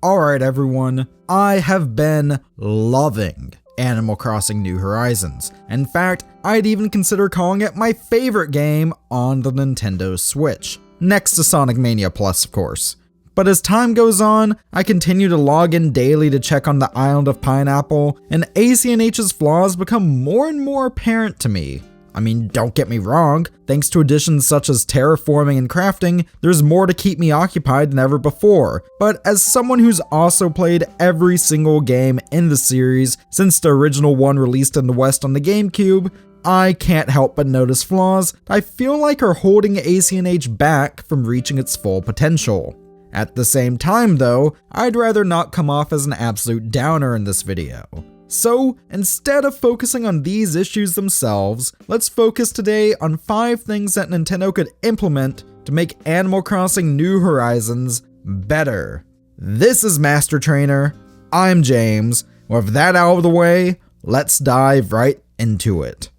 Alright everyone, I have been loving Animal Crossing New Horizons. In fact, I'd even consider calling it my favorite game on the Nintendo Switch. Next to Sonic Mania Plus, of course. But as time goes on, I continue to log in daily to check on the Island of Pineapple, and ACNH's flaws become more and more apparent to me. I mean, don't get me wrong, thanks to additions such as terraforming and crafting, there's more to keep me occupied than ever before. But as someone who's also played every single game in the series since the original one released in the West on the GameCube, I can't help but notice flaws that I feel like are holding ACNH back from reaching its full potential. At the same time though, I'd rather not come off as an absolute downer in this video. So, instead of focusing on these issues themselves, let's focus today on 5 things that Nintendo could implement to make Animal Crossing New Horizons better. This is Master Trainer, I'm James. With that out of the way, let's dive right into it.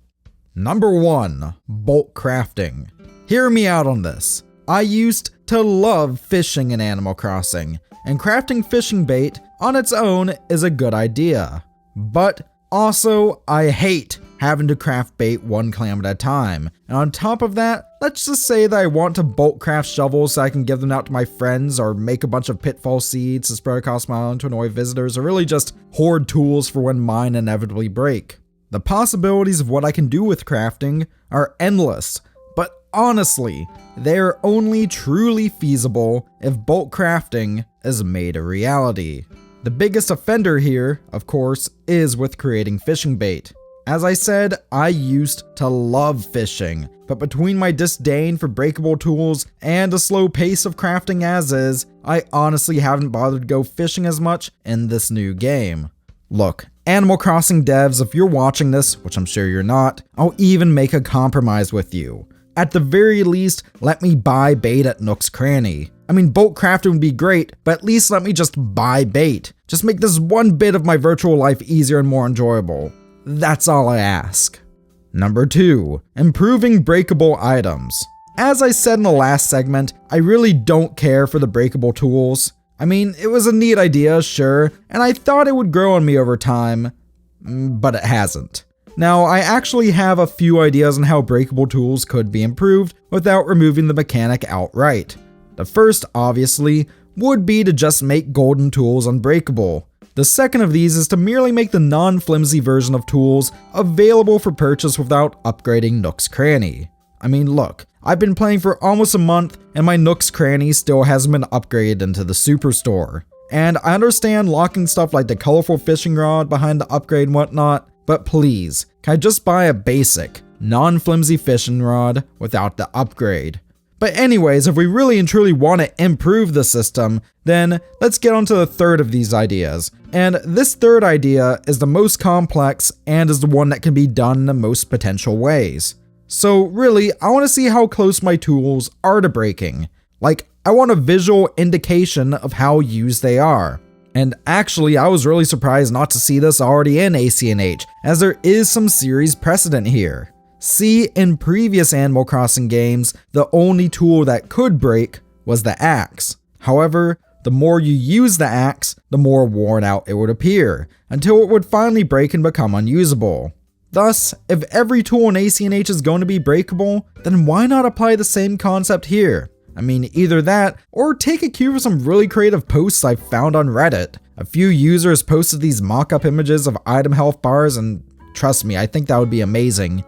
Number 1. Bulk crafting. Hear me out on this. I used to love fishing in Animal Crossing, and crafting fishing bait on its own is a good idea. But also, I hate having to craft bait one clam at a time. And on top of that, let's just say that I want to bulk craft shovels so I can give them out to my friends, or make a bunch of pitfall seeds to spread across my island to annoy visitors, or really just hoard tools for when mine inevitably break. The possibilities of what I can do with crafting are endless, but honestly, they're only truly feasible if bulk crafting is made a reality. The biggest offender here, of course, is with creating fishing bait. As I said, I used to love fishing, but between my disdain for breakable tools and a slow pace of crafting as is, I honestly haven't bothered to go fishing as much in this new game. Look, Animal Crossing devs, if you're watching this, which I'm sure you're not, I'll even make a compromise with you. At the very least, let me buy bait at Nook's Cranny. I mean, bulk crafting would be great, but at least let me just buy bait. Just make this one bit of my virtual life easier and more enjoyable. That's all I ask. Number 2. Improving breakable items. As I said in the last segment, I really don't care for the breakable tools. I mean, it was a neat idea, sure, and I thought it would grow on me over time, but it hasn't. Now, I actually have a few ideas on how breakable tools could be improved without removing the mechanic outright. The first, obviously, would be to just make golden tools unbreakable. The second of these is to merely make the non-flimsy version of tools available for purchase without upgrading Nook's Cranny. I mean, look, I've been playing for almost a month and my Nook's Cranny still hasn't been upgraded into the Superstore. And I understand locking stuff like the colorful fishing rod behind the upgrade and whatnot, but please, can I just buy a basic, non-flimsy fishing rod without the upgrade? But anyways, if we really and truly want to improve the system, then let's get on to the third of these ideas. And this third idea is the most complex and is the one that can be done in the most potential ways. So really, I want to see how close my tools are to breaking. Like, I want a visual indication of how used they are. And actually, I was really surprised not to see this already in ACNH, as there is some series precedent here. See, in previous Animal Crossing games, the only tool that could break was the axe. However, the more you use the axe, the more worn out it would appear, until it would finally break and become unusable. Thus, if every tool in ACNH is going to be breakable, then why not apply the same concept here? I mean, either that, or take a cue from some really creative posts I found on Reddit. A few users posted these mock-up images of item health bars, and trust me, I think that would be amazing.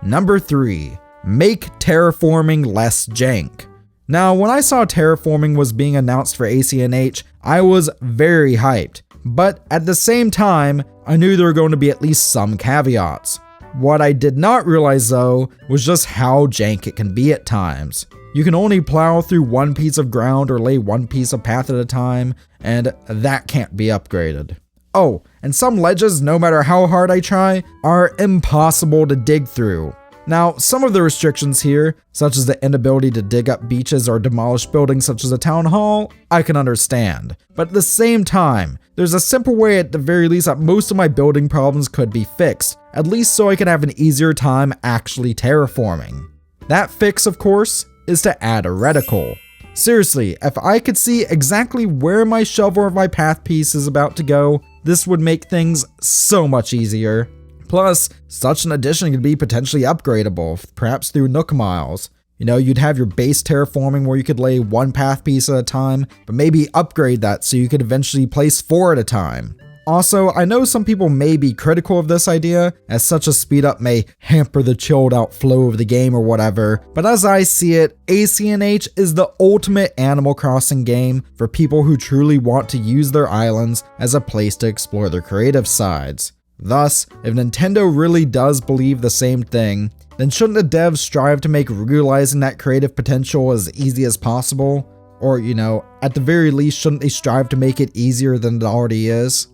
Number 3. Make terraforming less jank. Now, when I saw terraforming was being announced for ACNH, I was very hyped. But at the same time, I knew there were going to be at least some caveats. What I did not realize though, was just how jank it can be at times. You can only plow through one piece of ground or lay one piece of path at a time, and that can't be upgraded. Oh, and some ledges, no matter how hard I try, are impossible to dig through. Now, some of the restrictions here, such as the inability to dig up beaches or demolish buildings such as a town hall, I can understand. But at the same time, there's a simple way at the very least that most of my building problems could be fixed, at least so I can have an easier time actually terraforming. That fix, of course, is to add a reticle. Seriously, if I could see exactly where my shovel or my path piece is about to go, this would make things so much easier. Plus, such an addition could be potentially upgradable, perhaps through Nook Miles. You know, you'd have your base terraforming where you could lay one path piece at a time, but maybe upgrade that so you could eventually place 4 at a time. Also, I know some people may be critical of this idea, as such a speed up may hamper the chilled out flow of the game or whatever, but as I see it, ACNH is the ultimate Animal Crossing game for people who truly want to use their islands as a place to explore their creative sides. Thus, if Nintendo really does believe the same thing, then shouldn't the devs strive to make realizing that creative potential as easy as possible? Or, you know, at the very least, shouldn't they strive to make it easier than it already is?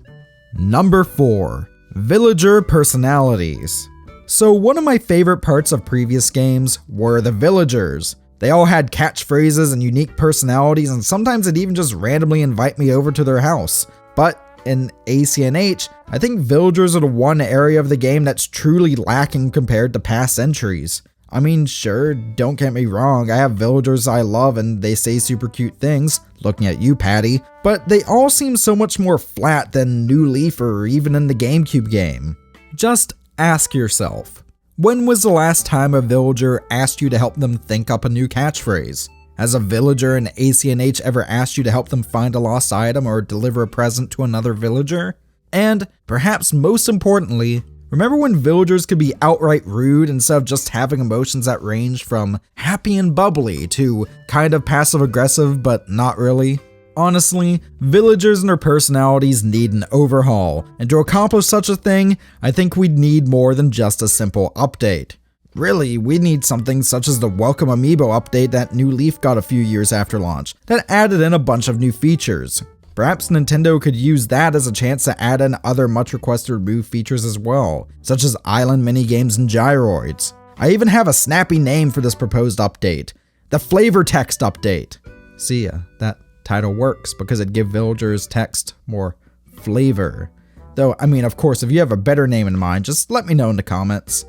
Number 4. Villager personalities. So one of my favorite parts of previous games were the villagers. They all had catchphrases and unique personalities, and sometimes they'd even just randomly invite me over to their house. But in ACNH, I think villagers are the one area of the game that's truly lacking compared to past entries. I mean, sure, don't get me wrong, I have villagers I love and they say super cute things, looking at you, Patty, but they all seem so much more flat than New Leaf or even in the GameCube game. Just ask yourself, when was the last time a villager asked you to help them think up a new catchphrase? Has a villager in ACNH ever asked you to help them find a lost item or deliver a present to another villager? And, perhaps most importantly, remember when villagers could be outright rude instead of just having emotions that ranged from happy and bubbly to kind of passive-aggressive but not really? Honestly, villagers and their personalities need an overhaul, and to accomplish such a thing, I think we'd need more than just a simple update. Really, we need something such as the Welcome Amiibo update that New Leaf got a few years after launch, that added in a bunch of new features. Perhaps Nintendo could use that as a chance to add in other much requested removed features as well, such as island minigames and gyroids. I even have a snappy name for this proposed update, the Flavor Text Update. See ya, that title works because it gives villagers text more flavor. Though, I mean, of course, if you have a better name in mind, just let me know in the comments.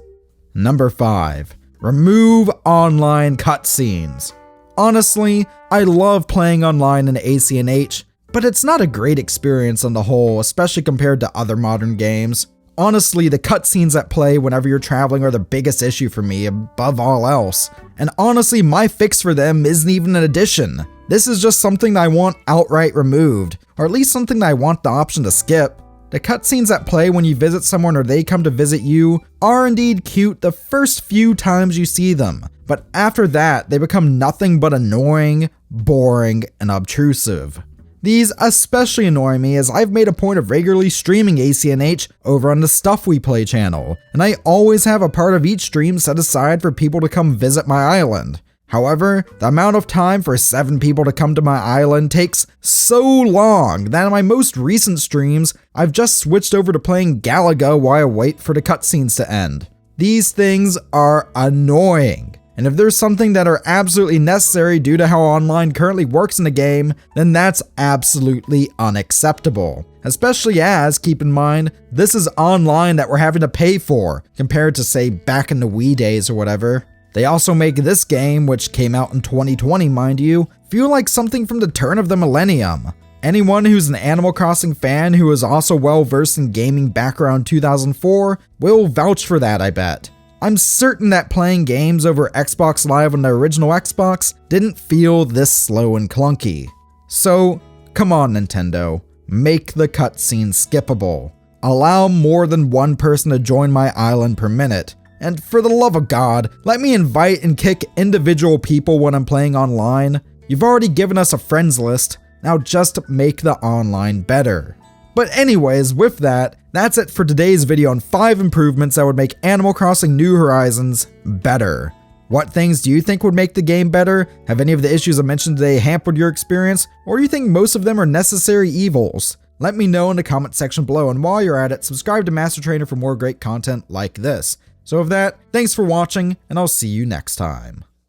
Number 5. Remove online cutscenes. Honestly, I love playing online in ACNH, but it's not a great experience on the whole, especially compared to other modern games. Honestly, the cutscenes that play whenever you're traveling are the biggest issue for me above all else. And honestly, my fix for them isn't even an addition. This is just something that I want outright removed, or at least something that I want the option to skip. The cutscenes that play when you visit someone or they come to visit you are indeed cute the first few times you see them, but after that, they become nothing but annoying, boring, and obtrusive. These especially annoy me as I've made a point of regularly streaming ACNH over on the Stuff We Play channel, and I always have a part of each stream set aside for people to come visit my island. However, the amount of time for 7 people to come to my island takes so long that in my most recent streams, I've just switched over to playing Galaga while I wait for the cutscenes to end. These things are annoying, and if there's something that are absolutely necessary due to how online currently works in the game, then that's absolutely unacceptable. Especially as, keep in mind, this is online that we're having to pay for, compared to say back in the Wii days or whatever. They also make this game, which came out in 2020 mind you, feel like something from the turn of the millennium. Anyone who's an Animal Crossing fan who is also well versed in gaming back around 2004 will vouch for that, I bet. I'm certain that playing games over Xbox Live on the original Xbox didn't feel this slow and clunky. So, come on Nintendo, make the cutscenes skippable. Allow more than one person to join my island per minute. And for the love of God, let me invite and kick individual people when I'm playing online. You've already given us a friends list, now just make the online better. But anyways, with that, that's it for today's video on 5 improvements that would make Animal Crossing New Horizons better. What things do you think would make the game better? Have any of the issues I mentioned today hampered your experience? Or do you think most of them are necessary evils? Let me know in the comment section below, and while you're at it, subscribe to Master Trainer for more great content like this. So with that, thanks for watching, and I'll see you next time.